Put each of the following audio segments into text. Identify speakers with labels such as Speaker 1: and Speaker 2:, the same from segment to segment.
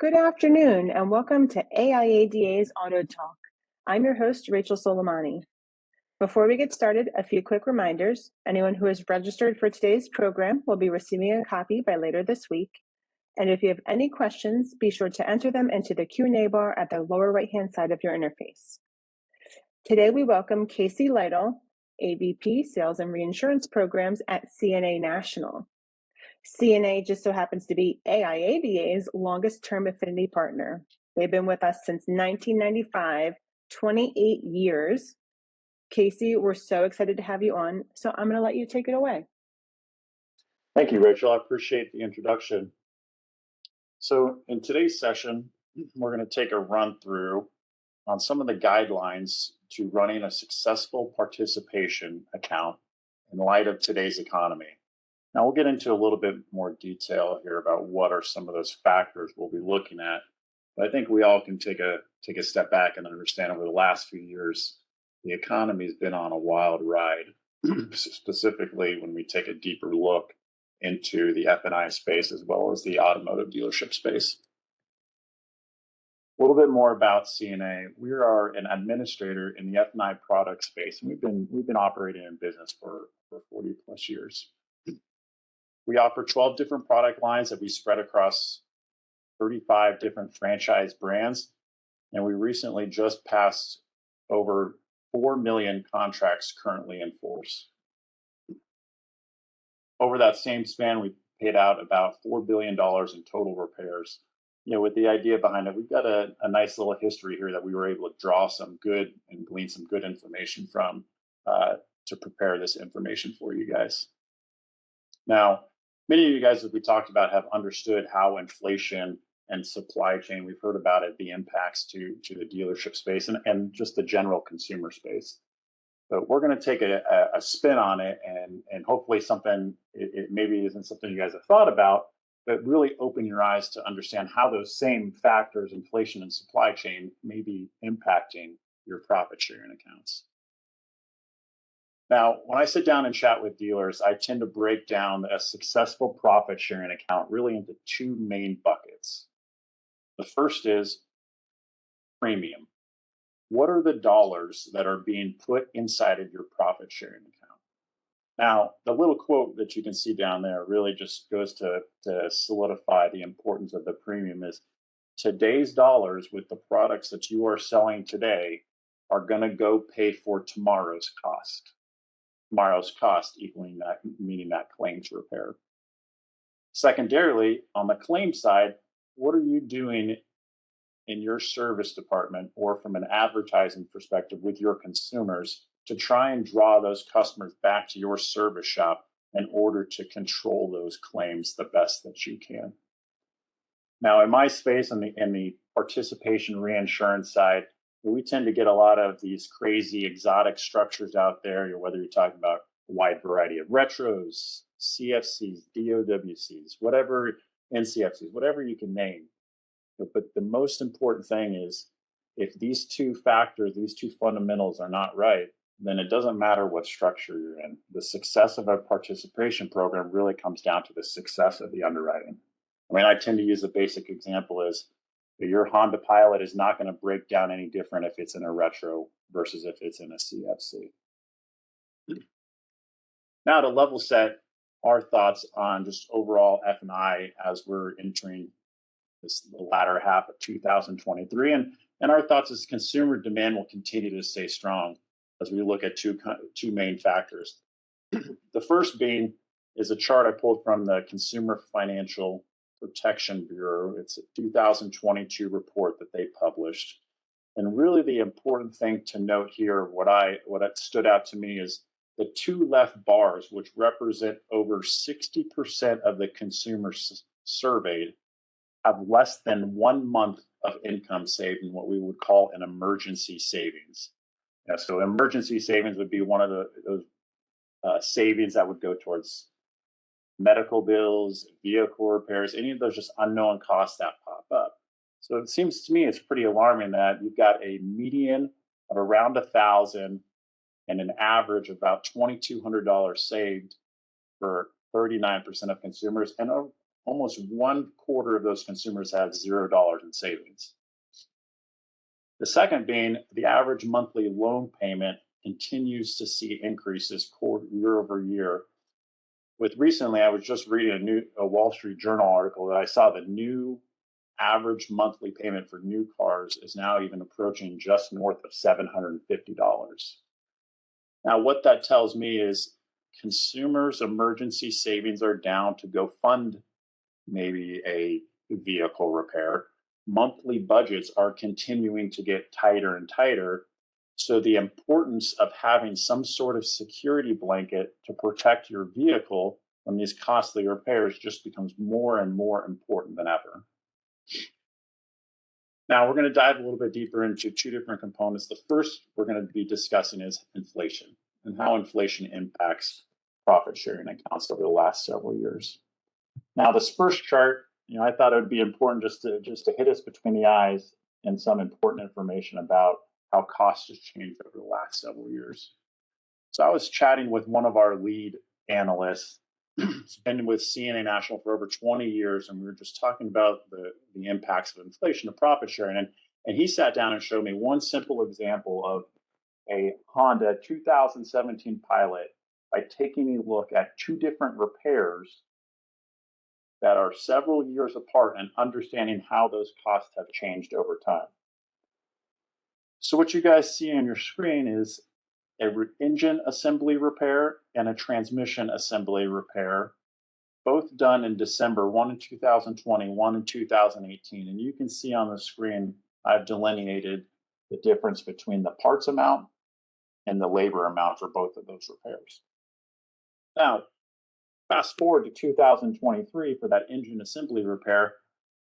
Speaker 1: Good afternoon and welcome to AIADA's AutoTalk. I'm your host, Rachel Soleimani. Before we get started, a few quick reminders. Anyone who is registered for today's program will be receiving a copy by later this week. And if you have any questions, be sure to enter them into the Q&A bar at the lower right-hand side of your interface. Today we welcome Casey Lytle, AVP Sales and Reinsurance Programs at CNA National. CNA just so happens to be AIADA's longest term affinity partner. They've been with us since 1995, 28 years. Casey, we're so excited to have you on, so I'm going to let you take it away.
Speaker 2: Thank you, Rachel. I appreciate the introduction. So in today's session, we're going to take a run through on some of the guidelines to running a successful participation account in light of today's economy. Now we'll get into a little bit more detail here about what are some of those factors we'll be looking at. But I think we all can take a step back and understand over the last few years, the economy has been on a wild ride, specifically when we take a deeper look into the F&I space as well as the automotive dealership space. A little bit more about CNA. We are an administrator in the F&I product space, and we've been operating in business for 40 plus years. We offer 12 different product lines that we spread across 35 different franchise brands, and we recently just passed over 4 million contracts currently in force. Over that same span, we paid out about $4 billion in total repairs. With the idea behind it, we've got a nice little history here that we were able to draw some good and glean some good information from to prepare this information for you guys. Now, many of you guys, as we talked about, have understood how inflation and supply chain, we've heard about it, the impacts to the dealership space and just the general consumer space. But we're going to take a spin on it and hopefully something, it maybe isn't something you guys have thought about, but really open your eyes to understand how those same factors, inflation and supply chain, may be impacting your profit sharing accounts. Now, when I sit down and chat with dealers, I tend to break down a successful profit sharing account really into two main buckets. The first is premium. What are the dollars that are being put inside of your profit sharing account? Now, the little quote that you can see down there really just goes to solidify the importance of the premium is today's dollars with the products that you are selling today are going to go pay for tomorrow's cost. Tomorrow's cost equaling that, meaning that claims repair. Secondarily, on the claim side, what are you doing in your service department or from an advertising perspective with your consumers to try and draw those customers back to your service shop in order to control those claims the best that you can? Now, in my space, in the participation reinsurance side, we tend to get a lot of these crazy exotic structures out there, whether you're talking about a wide variety of retros, CFCs, DOWCs, whatever, NCFCs, whatever you can name. But the most important thing is if these two factors, these two fundamentals are not right, then it doesn't matter what structure you're in. The success of a participation program really comes down to the success of the underwriting. I mean, I tend to use a basic example is your Honda Pilot is not going to break down any different if it's in a retro versus if it's in a CFC. Now to level set our thoughts on just overall F&I as we're entering the latter half of 2023. And our thoughts is consumer demand will continue to stay strong as we look at two main factors. The first being is a chart I pulled from the Consumer Financial Protection Bureau. It's a 2022 report that they published. And really the important thing to note here, what stood out to me is the two left bars, which represent over 60% of the consumers surveyed, have less than 1 month of income saved in what we would call an emergency savings. So emergency savings would be one of those savings that would go towards medical bills, vehicle repairs, any of those just unknown costs that pop up. So it seems to me it's pretty alarming that you've got a median of around $1,000 and an average of about $2,200 saved for 39% of consumers, and almost 1/4 of those consumers had $0 in savings. The second being the average monthly loan payment continues to see increases year over year. With recently, I was just reading a Wall Street Journal article that I saw the new average monthly payment for new cars is now even approaching just north of $750. Now, what that tells me is consumers' emergency savings are down to go fund maybe a vehicle repair. Monthly budgets are continuing to get tighter and tighter. So, the importance of having some sort of security blanket to protect your vehicle from these costly repairs just becomes more and more important than ever. Now, we're going to dive a little bit deeper into two different components. The first we're going to be discussing is inflation and how inflation impacts profit sharing accounts over the last several years. Now, this first chart, I thought it would be important just to hit us between the eyes and some important information about how costs have changed over the last several years. So I was chatting with one of our lead analysts. He's been with CNA National for over 20 years, and we were just talking about the impacts of inflation to profit sharing. And he sat down and showed me one simple example of a Honda 2017 Pilot by taking a look at two different repairs that are several years apart and understanding how those costs have changed over time. So what you guys see on your screen is an engine assembly repair and a transmission assembly repair, both done in December, one in 2020, one in 2018. And you can see on the screen, I've delineated the difference between the parts amount and the labor amount for both of those repairs. Now, fast forward to 2023 for that engine assembly repair,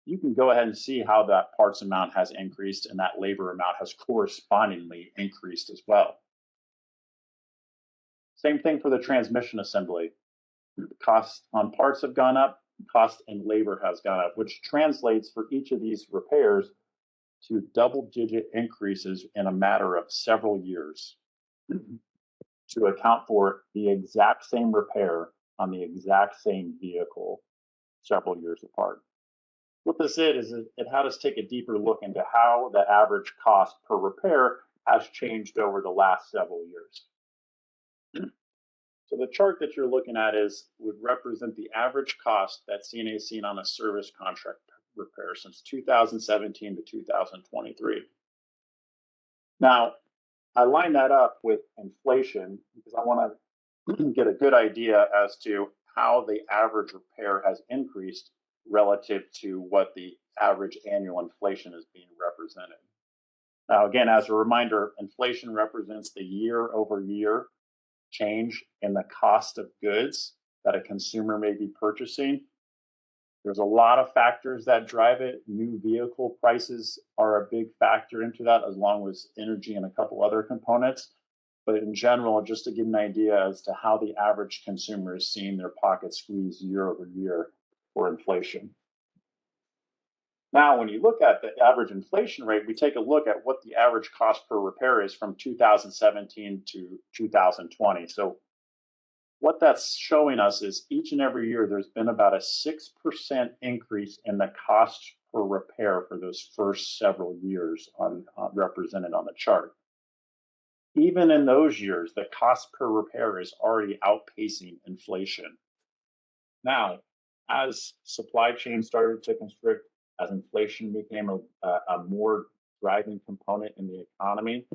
Speaker 2: you can go ahead and see how that parts amount has increased and that labor amount has correspondingly increased as well. Same thing for the transmission assembly. Costs on parts have gone up, cost and labor has gone up, which translates for each of these repairs to double-digit increases in a matter of several years to account for the exact same repair on the exact same vehicle several years apart. What this is it had us take a deeper look into how the average cost per repair has changed over the last several years. So the chart that you're looking at would represent the average cost that CNA has seen on a service contract repair since 2017 to 2023. Now, I line that up with inflation because I want to get a good idea as to how the average repair has increased relative to what the average annual inflation is being represented. Now, again, as a reminder, inflation represents the year-over-year change in the cost of goods that a consumer may be purchasing. There's a lot of factors that drive it. New vehicle prices are a big factor into that, as long as energy and a couple other components. But in general, just to give an idea as to how the average consumer is seeing their pocket squeeze year over year for inflation. Now, when you look at the average inflation rate, we take a look at what the average cost per repair is from 2017 to 2020. So what that's showing us is each and every year there's been about a 6% increase in the cost per repair for those first several years represented on the chart. Even in those years, the cost per repair is already outpacing inflation. Now, as supply chain started to constrict, as inflation became a more driving component in the economy,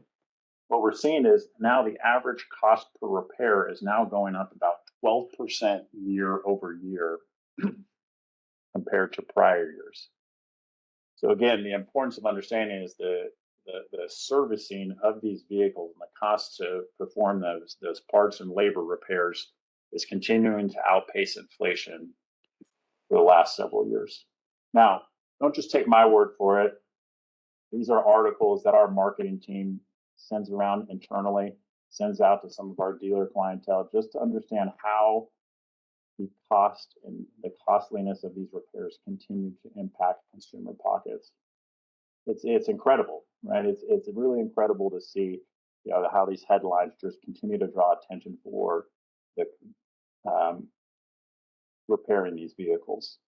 Speaker 2: what we're seeing is now the average cost per repair is now going up about 12% year over year compared to prior years. So again, the importance of understanding is the servicing of these vehicles and the cost to perform those parts and labor repairs is continuing to outpace inflation for the last several years. Now, don't just take my word for it. These are articles that our marketing team sends around internally, sends out to some of our dealer clientele just to understand how the cost and the costliness of these repairs continue to impact consumer pockets. It's incredible, right? It's really incredible to see, how these headlines just continue to draw attention for the repairing these vehicles.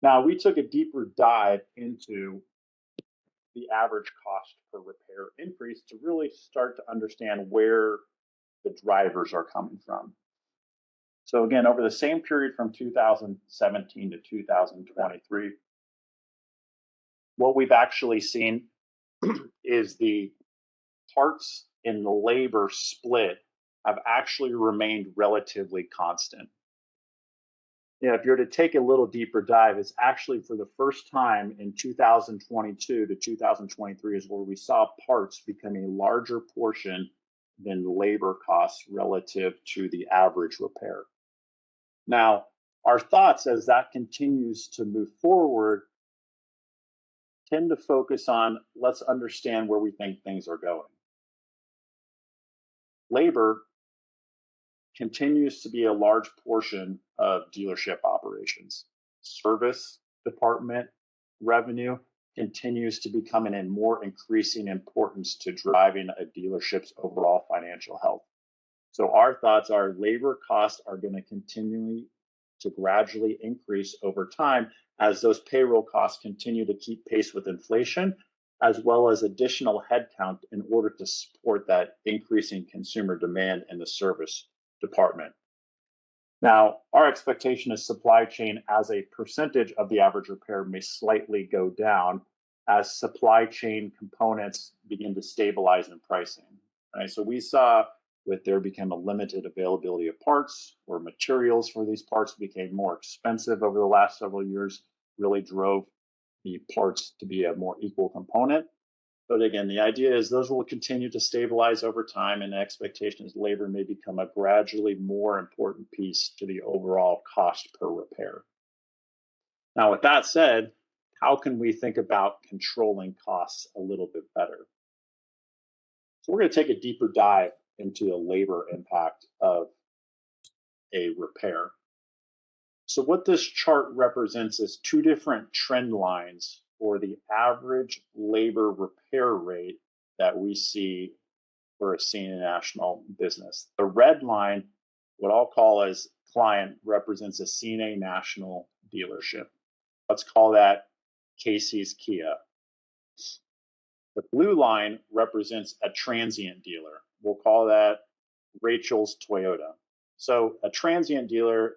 Speaker 2: Now, we took a deeper dive into the average cost per repair increase to really start to understand where the drivers are coming from. So again, over the same period from 2017 to 2023, what we've actually seen is the parts and the labor split have actually remained relatively constant. Yeah, if you're to take a little deeper dive, it's actually for the first time in 2022 to 2023 is where we saw parts become a larger portion than labor costs relative to the average repair. Now, our thoughts as that continues to move forward tend to focus on let's understand where we think things are going. Labor continues to be a large portion of dealership operations. Service department revenue continues to become an more increasing importance to driving a dealership's overall financial health. So our thoughts are labor costs are going to continue to gradually increase over time as those payroll costs continue to keep pace with inflation, as well as additional headcount in order to support that increasing consumer demand in the service department. Now, our expectation is supply chain as a percentage of the average repair may slightly go down as supply chain components begin to stabilize in pricing. Right? So we saw with there became a limited availability of parts or materials for these parts became more expensive over the last several years, really drove the parts to be a more equal component. But again, the idea is those will continue to stabilize over time, and the expectation is labor may become a gradually more important piece to the overall cost per repair. Now, with that said, how can we think about controlling costs a little bit better? So we're going to take a deeper dive into the labor impact of a repair. So what this chart represents is two different trend lines for the average labor repair rate that we see for a CNA National business. The red line, what I'll call as client, represents a CNA National dealership. Let's call that Casey's Kia. The blue line represents a transient dealer. We'll call that Rachel's Toyota. So a transient dealer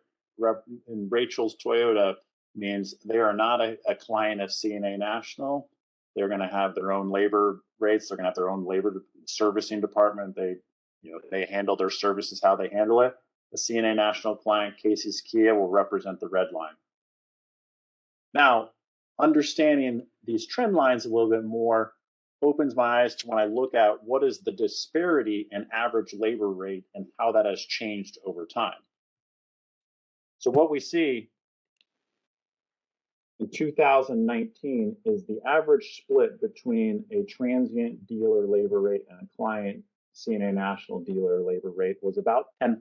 Speaker 2: in Rachel's Toyota means they are not a client of CNA National. They're going to have their own labor rates. They're going to have their own labor servicing department. They handle their services how they handle it. The CNA National client, Casey's Kia, will represent the red line. Now, understanding these trend lines a little bit more opens my eyes to when I look at what is the disparity in average labor rate and how that has changed over time. So what we see in 2019 is the average split between a transient dealer labor rate and a client CNA National dealer labor rate was about 10%.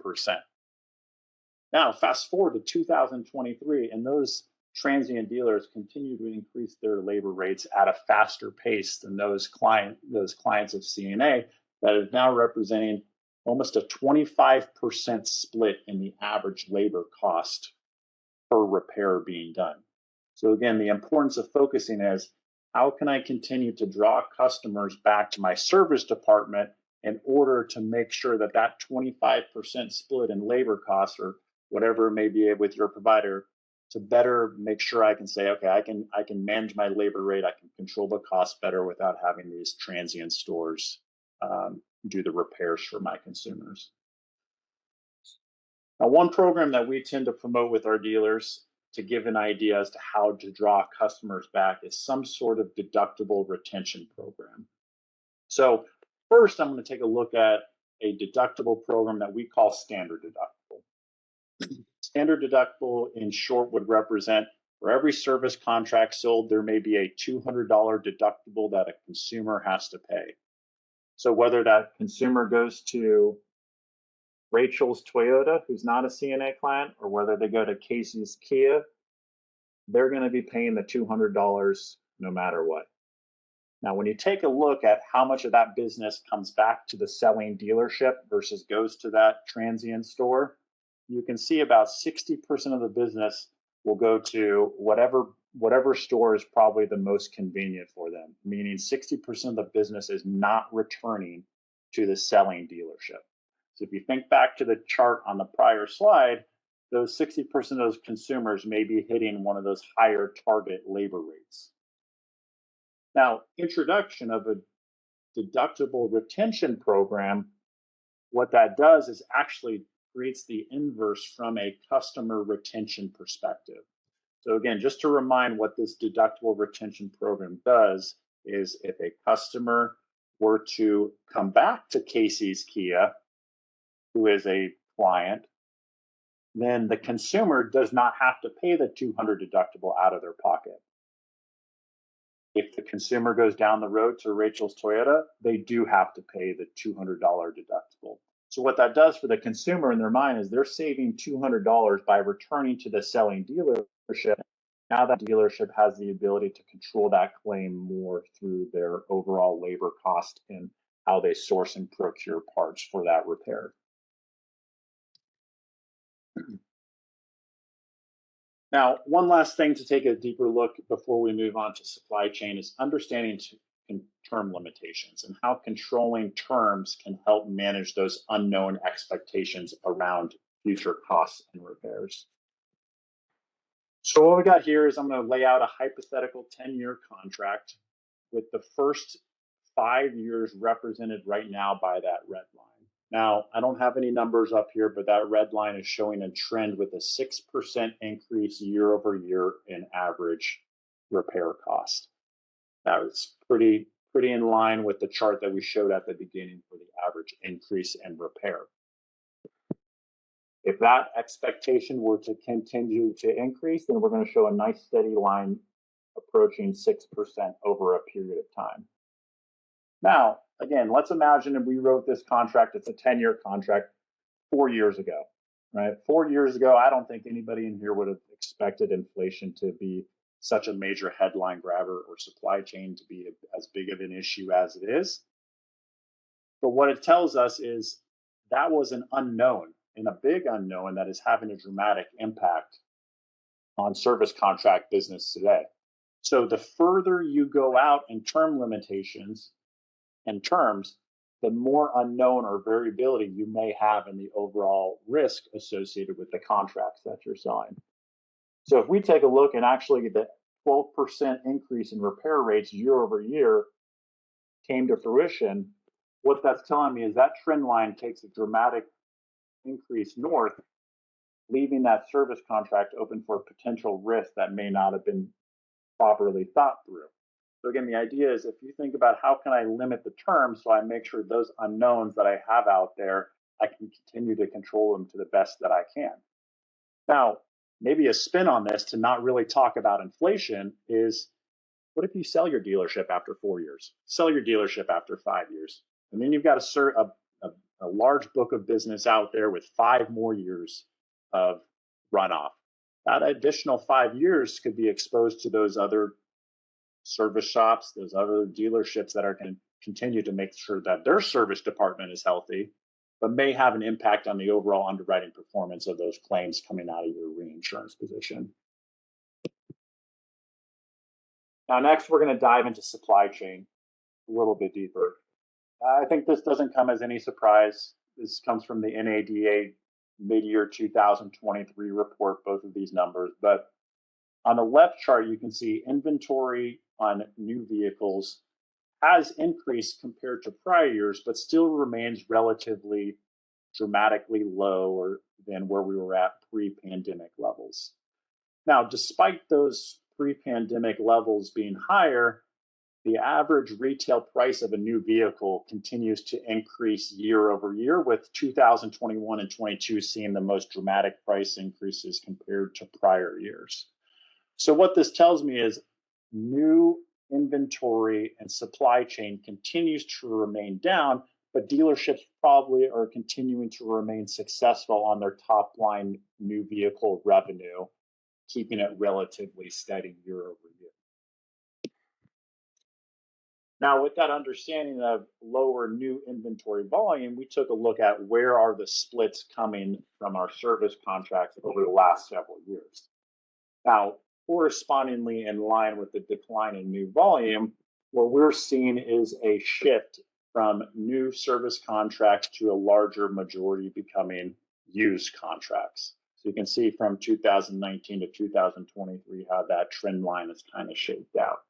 Speaker 2: Now, fast forward to 2023, and those transient dealers continue to increase their labor rates at a faster pace than those clients of CNA that is now representing almost a 25% split in the average labor cost per repair being done. So again, the importance of focusing is how can I continue to draw customers back to my service department in order to make sure that that 25% split in labor costs or whatever it may be with your provider to better make sure I can say, okay, I can manage my labor rate, I can control the cost better without having these transient stores do the repairs for my consumers. Now, one program that we tend to promote with our dealers to give an idea as to how to draw customers back is some sort of deductible retention program. So first, I'm going to take a look at a deductible program that we call standard deductible. Standard deductible, in short, would represent for every service contract sold, there may be a $200 deductible that a consumer has to pay. So whether that consumer goes to Rachel's Toyota, who's not a CNA client, or whether they go to Casey's Kia, they're going to be paying the $200 no matter what. Now, when you take a look at how much of that business comes back to the selling dealership versus goes to that transient store, you can see about 60% of the business will go to whatever store is probably the most convenient for them, meaning 60% of the business is not returning to the selling dealership. So if you think back to the chart on the prior slide, those 60% of those consumers may be hitting one of those higher target labor rates. Now, introduction of a deductible retention program, what that does is actually creates the inverse from a customer retention perspective. So again, just to remind what this deductible retention program does is if a customer were to come back to Casey's Kia, who is a client, then the consumer does not have to pay the $200 deductible out of their pocket. If the consumer goes down the road to Rachel's Toyota, they do have to pay the $200 deductible. So what that does for the consumer in their mind is they're saving $200 by returning to the selling dealership. Now that dealership has the ability to control that claim more through their overall labor cost and how they source and procure parts for that repair. Now, one last thing to take a deeper look before we move on to supply chain is understanding term limitations and how controlling terms can help manage those unknown expectations around future costs and repairs. So what we got here is I'm going to lay out a hypothetical 10-year contract with the first 5 years represented right now by that red line. Now, I don't have any numbers up here, but that red line is showing a trend with a 6% increase year over year in average repair cost. That was pretty in line with the chart that we showed at the beginning for the average increase in repair. If that expectation were to continue to increase, then we're going to show a nice steady line approaching 6% over a period of time. Now, again, let's imagine if we wrote this contract, it's a 10-year contract 4 years ago, right? 4 years ago, I don't think anybody in here would have expected inflation to be such a major headline grabber or supply chain to be as big of an issue as it is. But what it tells us is that was an unknown and a big unknown that is having a dramatic impact on service contract business today. So the further you go out in term limitations and terms, the more unknown or variability you may have in the overall risk associated with the contracts that you're selling. So if we take a look and actually the 12% increase in repair rates year over year came to fruition, what that's telling me is that trend line takes a dramatic increase north, leaving that service contract open for potential risk that may not have been properly thought through. So again, the idea is if you think about how can I limit the term so I make sure those unknowns that I have out there, I can continue to control them to the best that I can. Now, maybe a spin on this to not really talk about inflation is what if you sell your dealership after 4 years, sell your dealership after 5 years, and then you've got a large book of business out there with 5 more years of runoff. That additional 5 years could be exposed to those other service shops, those other dealerships that are going to continue to make sure that their service department is healthy, but may have an impact on the overall underwriting performance of those claims coming out of your reinsurance position. Now, next, we're going to dive into supply chain a little bit deeper. I think this doesn't come as any surprise. This comes from the NADA mid-year 2023 report, both of these numbers. But on the left chart, you can see inventory on new vehicles has increased compared to prior years, but still remains relatively dramatically lower than where we were at pre-pandemic levels. Now, despite those pre-pandemic levels being higher, the average retail price of a new vehicle continues to increase year over year, with 2021 and 22 seeing the most dramatic price increases compared to prior years. So what this tells me is new inventory and supply chain continues to remain down, but dealerships probably are continuing to remain successful on their top line new vehicle revenue, keeping it relatively steady year over year. Now, with that understanding of lower new inventory volume, we took a look at where are the splits coming from our service contracts over the last several years. Now, correspondingly in line with the decline in new volume, what we're seeing is a shift from new service contracts to a larger majority becoming used contracts. So you can see from 2019 to 2023 how that trend line is kind of shaped out.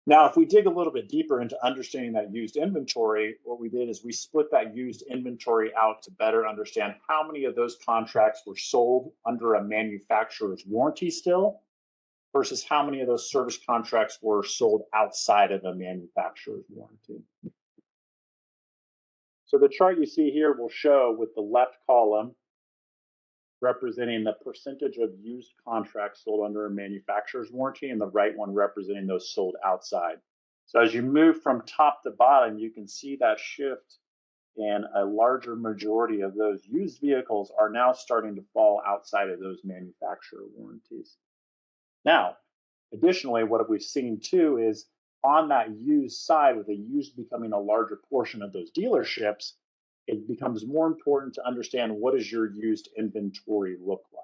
Speaker 2: Now, if we dig a little bit deeper into understanding that used inventory, what we did is we split that used inventory out to better understand how many of those contracts were sold under a manufacturer's warranty still versus how many of those service contracts were sold outside of the manufacturer's warranty. So the chart you see here will show with the left column representing the percentage of used contracts sold under a manufacturer's warranty, and the right one representing those sold outside. So as you move from top to bottom, you can see that shift, and a larger majority of those used vehicles are now starting to fall outside of those manufacturer warranties. Now, additionally, what we've seen too is on that used side, with the used becoming a larger portion of those dealerships, it becomes more important to understand what does your used inventory look like.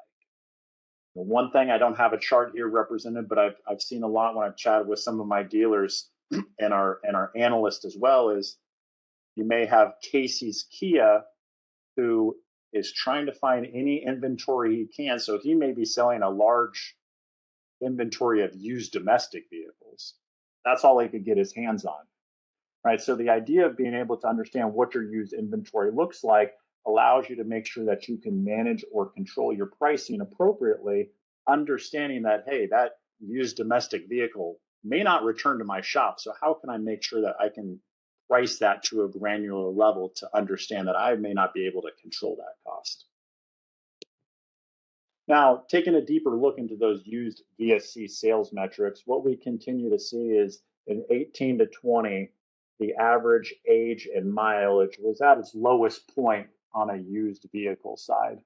Speaker 2: The one thing, I don't have a chart here represented, but I've seen a lot when I've chatted with some of my dealers and our analysts as well, is you may have Casey's Kia who is trying to find any inventory he can. So he may be selling a large inventory of used domestic vehicles. That's all he could get his hands on. Right. So the idea of being able to understand what your used inventory looks like allows you to make sure that you can manage or control your pricing appropriately, understanding that, hey, that used domestic vehicle may not return to my shop. So how can I make sure that I can price that to a granular level to understand that I may not be able to control that cost? Now, taking a deeper look into those used VSC sales metrics, what we continue to see is in 18 to 20, the average age and mileage was at its lowest point on a used vehicle side.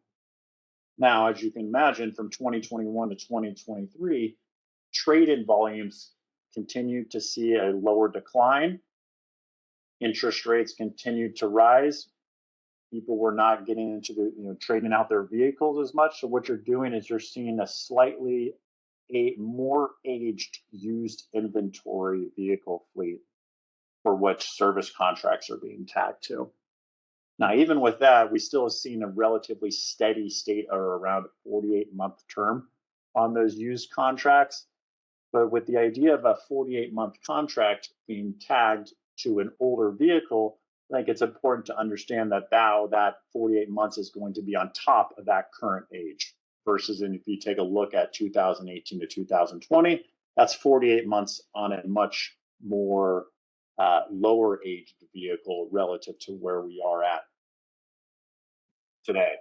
Speaker 2: Now, as you can imagine, from 2021 to 2023, trade-in volumes continued to see a lower decline. Interest rates continued to rise. People were not getting into the trading out their vehicles as much. So what you're doing is you're seeing a slightly more aged used inventory vehicle fleet for which service contracts are being tagged to. Now, even with that, we still have seen a relatively steady state or around a 48-month term on those used contracts. But with the idea of a 48-month contract being tagged to an older vehicle, I think it's important to understand that now that 48 months is going to be on top of that current age versus if you take a look at 2018 to 2020, that's 48 months on a much more lower aged vehicle relative to where we are at today.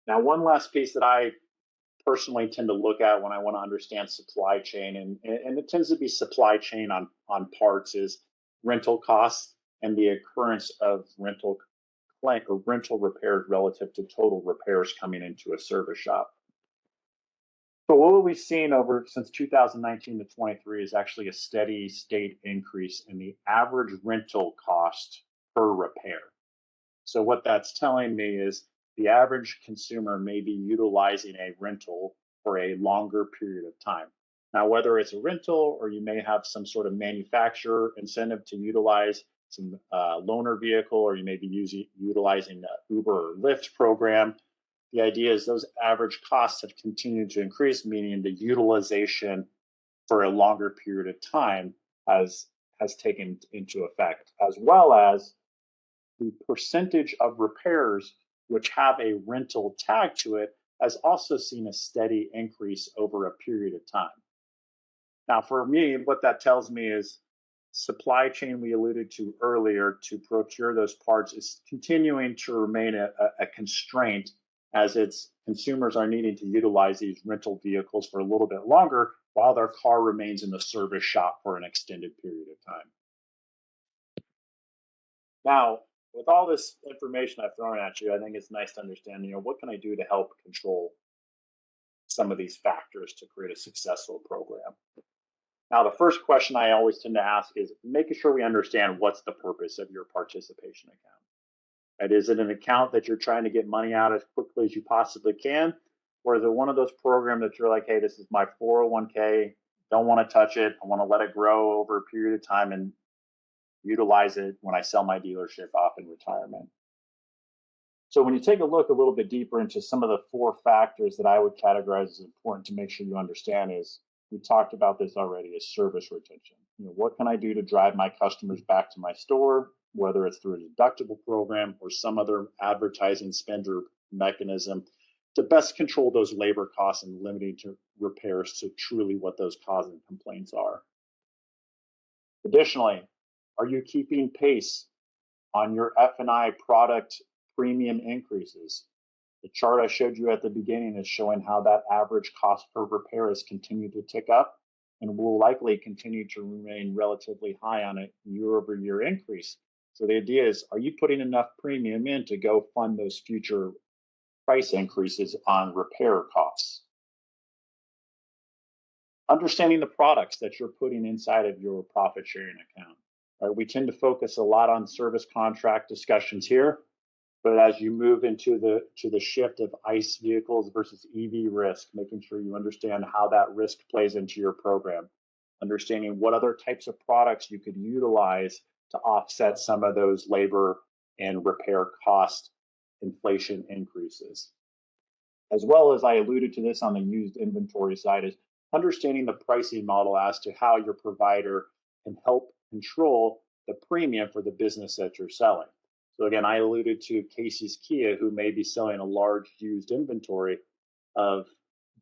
Speaker 2: Now, one last piece that I personally tend to look at when I want to understand supply chain, and it tends to be supply chain on parts, is rental costs and the occurrence of rental repairs relative to total repairs coming into a service shop. So what we've seen over since 2019 to 23 is actually a steady state increase in the average rental cost per repair. So what that's telling me is the average consumer may be utilizing a rental for a longer period of time. Now, whether it's a rental or you may have some sort of manufacturer incentive to utilize some loaner vehicle, or you may be utilizing the Uber or Lyft program, the idea is those average costs have continued to increase, meaning the utilization for a longer period of time has taken into effect, as well as the percentage of repairs which have a rental tag to it has also seen a steady increase over a period of time. Now, for me, what that tells me is supply chain we alluded to earlier to procure those parts is continuing to remain a constraint, as its consumers are needing to utilize these rental vehicles for a little bit longer while their car remains in the service shop for an extended period of time. Now, with all this information I've thrown at you, I think it's nice to understand, what can I do to help control some of these factors to create a successful program? Now, the first question I always tend to ask is making sure we understand what's the purpose of your participation account. Right? Is it an account that you're trying to get money out as quickly as you possibly can? Or is it one of those programs that you're like, hey, this is my 401k, don't want to touch it. I want to let it grow over a period of time and utilize it when I sell my dealership off in retirement. So when you take a look a little bit deeper into some of the 4 factors that I would categorize as important to make sure you understand is, we talked about this already, is service retention. What can I do to drive my customers back to my store, whether it's through a deductible program or some other advertising spend or mechanism to best control those labor costs and limiting to repairs to truly what those causing complaints are. Additionally, are you keeping pace on your F&I product premium increases? The chart I showed you at the beginning is showing how that average cost per repair has continued to tick up and will likely continue to remain relatively high on a year-over-year increase. So the idea is, are you putting enough premium in to go fund those future price increases on repair costs? Understanding the products that you're putting inside of your profit sharing account. Right? We tend to focus a lot on service contract discussions here, but as you move into the shift of ICE vehicles versus EV risk, making sure you understand how that risk plays into your program, understanding what other types of products you could utilize to offset some of those labor and repair cost inflation increases. As well as I alluded to this on the used inventory side, is understanding the pricing model as to how your provider can help control the premium for the business that you're selling. So again, I alluded to Casey's Kia, who may be selling a large used inventory of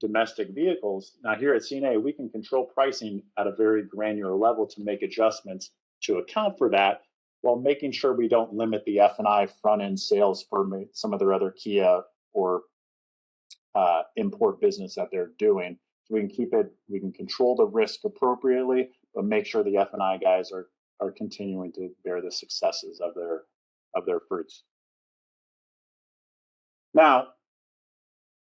Speaker 2: domestic vehicles. Now here at CNA, we can control pricing at a very granular level to make adjustments to account for that, while making sure we don't limit the F&I front-end sales for some of their other Kia or import business that they're doing. So we can control the risk appropriately, but make sure the F&I guys are continuing to bear the successes of their fruits. Now,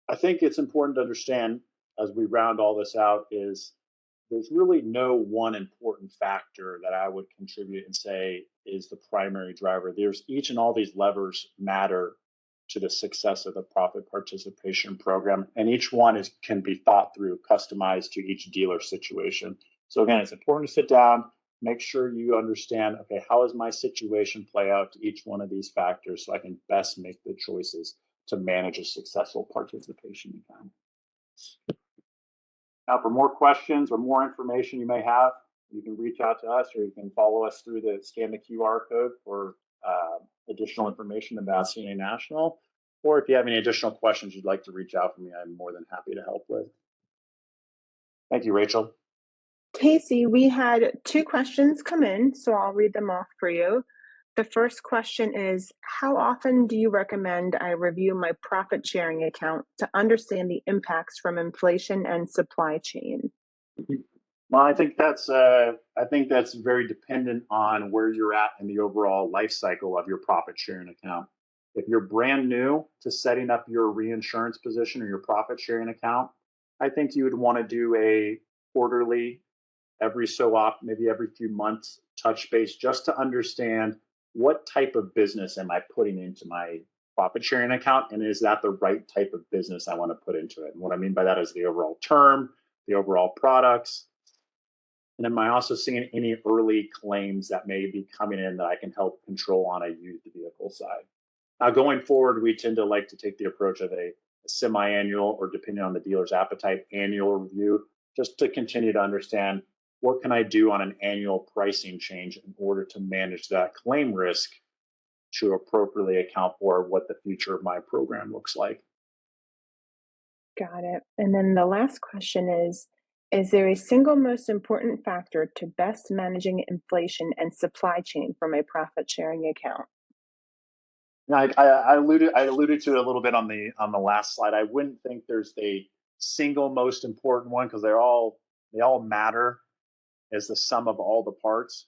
Speaker 2: I think it's important to understand as we round all this out is there's really no one important factor that I would contribute and say is the primary driver. There's each and all these levers matter to the success of the profit participation program, and each one can be thought through, customized to each dealer situation. So again, it's important to sit down, make sure you understand, okay, how does my situation play out to each one of these factors so I can best make the choices to manage a successful participation account. Now, for more questions or more information you may have, you can reach out to us, or you can follow us through scan the QR code for additional information about CNA National. Or if you have any additional questions you'd like to reach out to me, I'm more than happy to help with. Thank you, Rachel.
Speaker 1: Casey, we had 2 questions come in, so I'll read them off for you. The first question is, how often do you recommend I review my profit sharing account to understand the impacts from inflation and supply chain?
Speaker 2: Well, I think that's very dependent on where you're at in the overall life cycle of your profit sharing account. If you're brand new to setting up your reinsurance position or your profit sharing account, I think you would want to do a quarterly, every so often, maybe every few months touch base, just to understand what type of business am I putting into my profit sharing account, and is that the right type of business I want to put into it? And what I mean by that is the overall term, the overall products, and am I also seeing any early claims that may be coming in that I can help control on a used vehicle side? Now, going forward, we tend to like to take the approach of a semi-annual, or depending on the dealer's appetite, annual review, just to continue to understand what can I do on an annual pricing change in order to manage that claim risk to appropriately account for what the future of my program looks like.
Speaker 1: Got it. And then the last question is there a single most important factor to best managing inflation and supply chain from a profit sharing account?
Speaker 2: Now, I alluded to it a little bit on the last slide. I wouldn't think there's a single most important one, because they all matter as the sum of all the parts.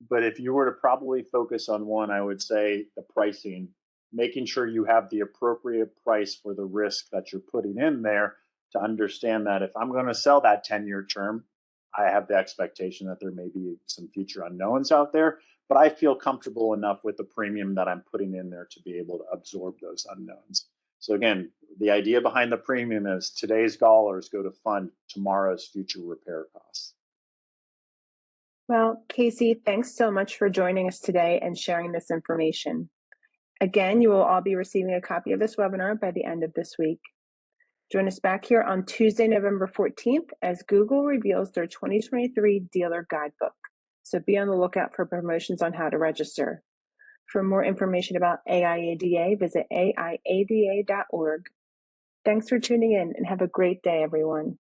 Speaker 2: But if you were to probably focus on one, I would say the pricing, making sure you have the appropriate price for the risk that you're putting in there, to understand that if I'm going to sell that 10-year term, I have the expectation that there may be some future unknowns out there. but I feel comfortable enough with the premium that I'm putting in there to be able to absorb those unknowns. So again, the idea behind the premium is today's dollars go to fund tomorrow's future repair costs.
Speaker 1: Well, Casey, thanks so much for joining us today and sharing this information. Again, you will all be receiving a copy of this webinar by the end of this week. Join us back here on Tuesday, November 14th, as Google reveals their 2023 Dealer Guidebook. So be on the lookout for promotions on how to register. For more information about AIADA, visit aiada.org. Thanks for tuning in and have a great day, everyone.